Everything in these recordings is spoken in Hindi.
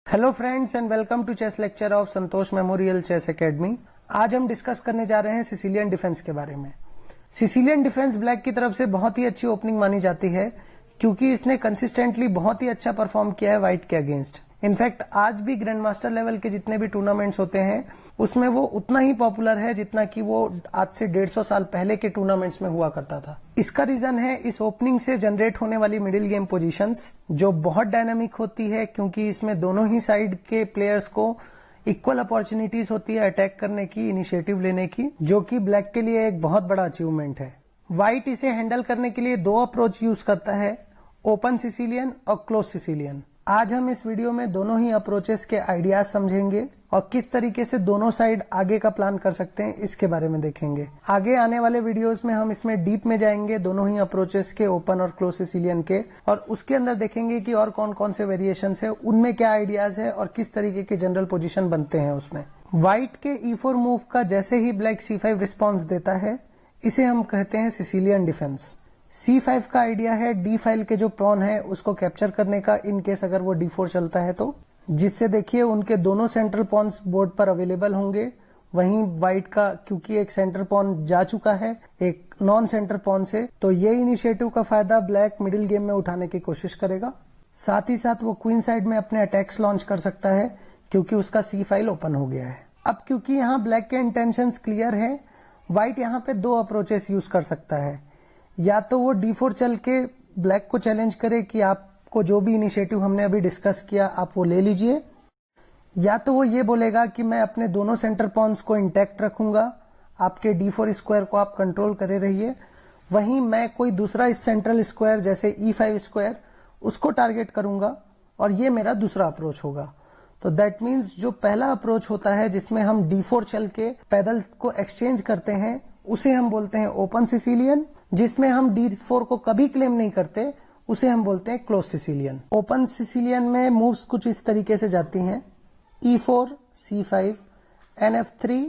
Hello friends and welcome to chess lecture of Santosh memorial chess academy. आज हम डिस्कस करने जा रहे हैं सिसिलियन डिफेंस के बारे में। सिसिलियन डिफेंस ब्लैक की तरफ से बहुत ही अच्छी ओपनिंग मानी जाती है क्योंकि इसने कंसिस्टेंटली बहुत ही अच्छा परफॉर्म किया है व्हाइट के अगेंस्ट। इनफैक्ट आज भी ग्रैंड मास्टर लेवल के जितने भी टूर्नामेंट्स होते हैं उसमें वो उतना ही पॉपुलर है जितना कि वो आज से 150 साल पहले के टूर्नामेंट्स में हुआ करता था। इसका रीजन है इस ओपनिंग से जनरेट होने वाली मिडिल गेम पोजीशंस जो बहुत डायनामिक होती है, क्योंकि इसमें दोनों ही साइड के प्लेयर्स को इक्वल अपॉर्चुनिटीज होती है अटैक करने की, इनिशिएटिव लेने की, जो कि ब्लैक के लिए एक बहुत बड़ा अचीवमेंट है। व्हाइट इसे हैंडल करने के लिए दो अप्रोच यूज करता है, ओपन सिसिलियन और क्लोज सिसिलियन। आज हम इस वीडियो में दोनों ही अप्रोचेस के आइडियाज समझेंगे और किस तरीके से दोनों साइड आगे का प्लान कर सकते हैं इसके बारे में देखेंगे। आगे आने वाले वीडियोस में हम इसमें डीप में जाएंगे दोनों ही अप्रोचेस के, ओपन और क्लोज सिसिलियन के, और उसके अंदर देखेंगे कि और कौन कौन से वेरिएशंस है, उनमें क्या आइडियाज है और किस तरीके के जनरल पोजीशन बनते हैं उसमें। व्हाइट के E4 मूव का जैसे ही ब्लैक C5 रिस्पॉन्स देता है इसे हम कहते हैं सिसिलियन डिफेंस। C5 का आइडिया है D फाइल के जो पॉन है उसको कैप्चर करने का, इन केस अगर वो D4 चलता है तो, जिससे देखिए उनके दोनों सेंट्रल पॉन्स बोर्ड पर अवेलेबल होंगे। वहीं व्हाइट का क्योंकि एक सेंटर पॉन जा चुका है एक नॉन सेंटर पॉन से, तो ये इनिशिएटिव का फायदा ब्लैक मिडिल गेम में उठाने की कोशिश करेगा। साथ ही साथ वो क्वीन साइड में अपने अटैक्स लॉन्च कर सकता है क्योंकि उसका C फाइल ओपन हो गया है। अब क्योंकि यहाँ ब्लैक के इंटेंशंस क्लियर है, व्हाइट यहाँ पे दो अप्रोचेस यूज कर सकता है। या तो वो D4 चल के ब्लैक को चैलेंज करे कि आपको जो भी इनिशिएटिव हमने अभी डिस्कस किया आप वो ले लीजिए, या तो वो ये बोलेगा कि मैं अपने दोनों सेंटर पॉन्स को इंटैक्ट रखूंगा, आपके D4 स्क्वायर को आप कंट्रोल करे रहिए, वहीं मैं कोई दूसरा इस सेंट्रल स्क्वायर जैसे E5 स्क्वायर उसको टारगेट करूंगा और ये मेरा दूसरा अप्रोच होगा। तो दैट मीन्स जो पहला अप्रोच होता है जिसमें हम D4 चल के पैदल को एक्सचेंज करते हैं उसे हम बोलते हैं ओपन सिसिलियन। जिसमें हम D4 को कभी क्लेम नहीं करते उसे हम बोलते हैं क्लोज सिसिलियन। ओपन सिसिलियन में मूव्स कुछ इस तरीके से जाती हैं, E4, C5, NF3,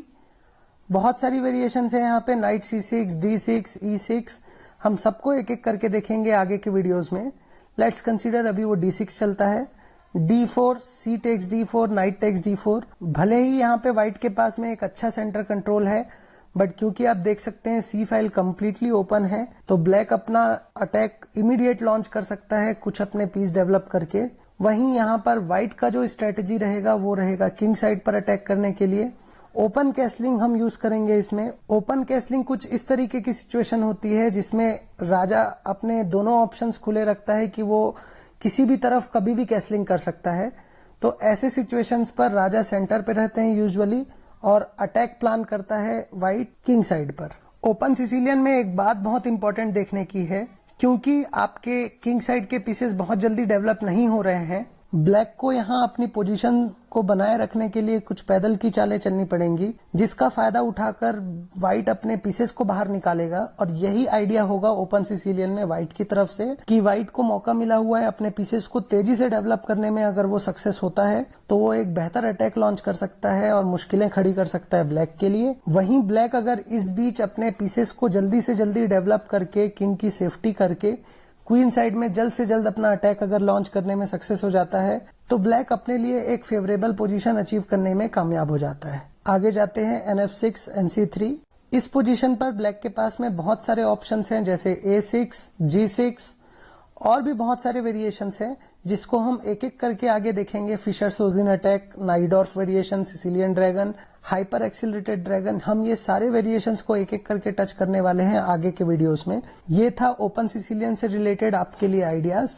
बहुत सारी वेरिएशंस हैं यहाँ पे, नाइट C6, D6, E6, हम सबको एक एक करके देखेंगे आगे के वीडियोस में। लेट्स कंसीडर अभी वो D6 चलता है, D4, C takes D4, knight takes D4। भले ही यहाँ पे व्हाइट के पास में एक अच्छा सेंटर कंट्रोल है, बट क्योंकि आप देख सकते हैं C फाइल कंप्लीटली ओपन है तो ब्लैक अपना अटैक इमीडिएट लॉन्च कर सकता है कुछ अपने पीस डेवलप करके। वहीं यहाँ पर व्हाइट का जो स्ट्रेटेजी रहेगा वो रहेगा किंग साइड पर अटैक करने के लिए। ओपन कैसलिंग हम यूज करेंगे इसमें। ओपन कैसलिंग कुछ इस तरीके की सिचुएशन होती है जिसमें राजा अपने दोनों ऑप्शंस खुले रखता है कि वो किसी भी तरफ कभी भी कैसलिंग कर सकता है। तो ऐसे सिचुएशंस पर राजा सेंटर पे रहते हैं यूजुअली और अटैक प्लान करता है व्हाइट किंग साइड पर। ओपन सिसिलियन में एक बात बहुत इंपॉर्टेंट देखने की है, क्योंकि आपके किंग साइड के पीसेस बहुत जल्दी डेवलप नहीं हो रहे हैं, ब्लैक को यहाँ अपनी पोजीशन को बनाए रखने के लिए कुछ पैदल की चालें चलनी पड़ेंगी जिसका फायदा उठाकर व्हाइट अपने पीसेस को बाहर निकालेगा। और यही आइडिया होगा ओपन सिसिलियन में व्हाइट की तरफ से कि व्हाइट को मौका मिला हुआ है अपने पीसेस को तेजी से डेवलप करने में। अगर वो सक्सेस होता है तो वो एक बेहतर अटैक लॉन्च कर सकता है और मुश्किलें खड़ी कर सकता है ब्लैक के लिए। वहीं ब्लैक अगर इस बीच अपने पीसेस को जल्दी से जल्दी डेवलप करके किंग की सेफ्टी करके क्वीन साइड में जल्द से जल्द अपना अटैक अगर लॉन्च करने में सक्सेस हो जाता है तो ब्लैक अपने लिए एक फेवरेबल पोजीशन अचीव करने में कामयाब हो जाता है। आगे जाते हैं NF6, NC3। इस पोजीशन पर ब्लैक के पास में बहुत सारे ऑप्शंस हैं जैसे A6, G6 और भी बहुत सारे वेरिएशंस हैं जिसको हम एक एक करके आगे देखेंगे। Fischer Sozin attack, Najdorf variation, Sicilian dragon, hyper accelerated dragon, हम ये सारे वेरिएशंस को एक एक करके टच करने वाले हैं आगे के वीडियोस में। ये था ओपन सिसिलियन से रिलेटेड आपके लिए आइडियाज।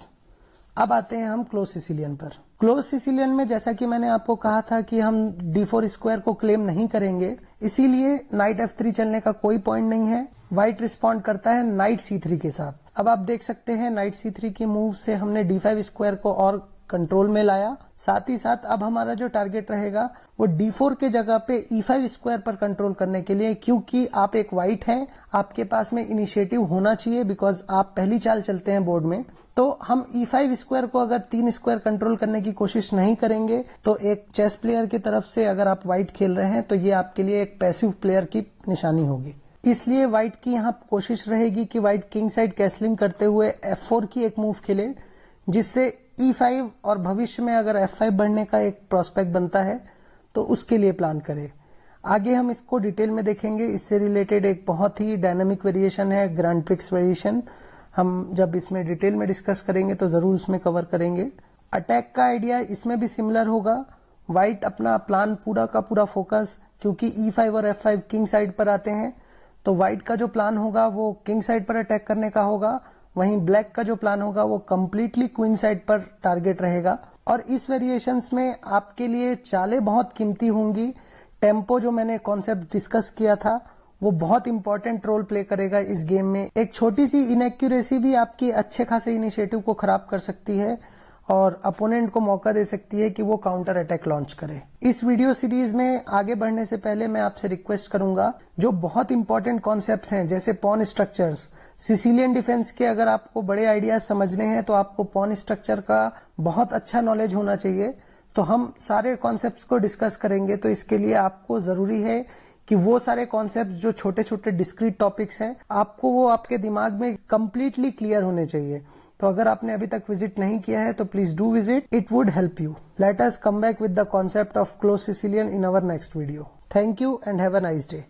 अब आते हैं हम क्लोज सिसिलियन पर। क्लोज सिसिलियन में जैसा कि मैंने आपको कहा था कि हम D4 स्क्वायर को क्लेम नहीं करेंगे, इसीलिए नाइट F3 चलने का कोई पॉइंट नहीं है। व्हाइट रिस्पॉन्ड करता है नाइट C3 के साथ। अब आप देख सकते हैं नाइट C3 की मूव से हमने D5 स्क्वायर को और कंट्रोल में लाया। साथ ही साथ अब हमारा जो टारगेट रहेगा वो D4 के जगह पे E5 स्क्वायर पर कंट्रोल करने के लिए, क्योंकि आप एक व्हाइट हैं, आपके पास में इनिशिएटिव होना चाहिए बिकॉज आप पहली चाल चलते हैं बोर्ड में। तो हम E5 स्क्वायर को अगर 3 स्क्वायर कंट्रोल करने की कोशिश नहीं करेंगे तो एक चेस प्लेयर की तरफ से अगर आप व्हाइट खेल रहे हैं तो ये आपके लिए एक पैसिव प्लेयर की निशानी होगी। इसलिए व्हाइट की यहाँ कोशिश रहेगी कि व्हाइट किंग साइड कैसलिंग करते हुए F4 की एक मूव खेले जिससे E5 और भविष्य में अगर F5 बढ़ने का एक प्रोस्पेक्ट बनता है तो उसके लिए प्लान करें। आगे हम इसको डिटेल में देखेंगे। इससे रिलेटेड एक बहुत ही डायनामिक वेरिएशन है ग्रैंड प्रिक्स वेरिएशन। हम जब इसमें डिटेल में डिस्कस करेंगे तो जरूर उसमें कवर करेंगे। अटैक का आइडिया इसमें भी सिमिलर होगा। व्हाइट अपना प्लान पूरा का पूरा फोकस, क्योंकि E5 और F5 किंग साइड पर आते हैं, तो व्हाइट का जो प्लान होगा वो किंग साइड पर अटैक करने का होगा। वहीं ब्लैक का जो प्लान होगा वो कंप्लीटली क्वीन साइड पर टारगेट रहेगा। और इस वेरिएशंस में आपके लिए चालें बहुत कीमती होंगी। टेम्पो जो मैंने कॉन्सेप्ट डिस्कस किया था वो बहुत इंपॉर्टेंट रोल प्ले करेगा इस गेम में। एक छोटी सी इनएक्यूरेसी भी आपकी अच्छे खासे इनिशिएटिव को खराब कर सकती है और अपोनेंट को मौका दे सकती है कि वो काउंटर अटैक लॉन्च करे। इस वीडियो सीरीज में आगे बढ़ने से पहले मैं आपसे रिक्वेस्ट करूंगा, जो बहुत इंपॉर्टेंट कॉन्सेप्ट्स हैं जैसे पॉन स्ट्रक्चर्स, सिसिलियन डिफेंस के अगर आपको बड़े आइडियाज समझने हैं तो आपको पॉन स्ट्रक्चर का बहुत अच्छा नॉलेज होना चाहिए। तो हम सारे कॉन्सेप्ट्स को डिस्कस करेंगे। तो इसके लिए आपको जरूरी है कि वो सारे कॉन्सेप्ट्स जो छोटे छोटे डिस्क्रीट टॉपिक्स हैं, आपको वो आपके दिमाग में कंप्लीटली क्लियर होने चाहिए। तो अगर आपने अभी तक विजिट नहीं किया है तो please do visit, it would help you. Let us come back with the concept of close Sicilian in our next video. Thank you and have a nice day.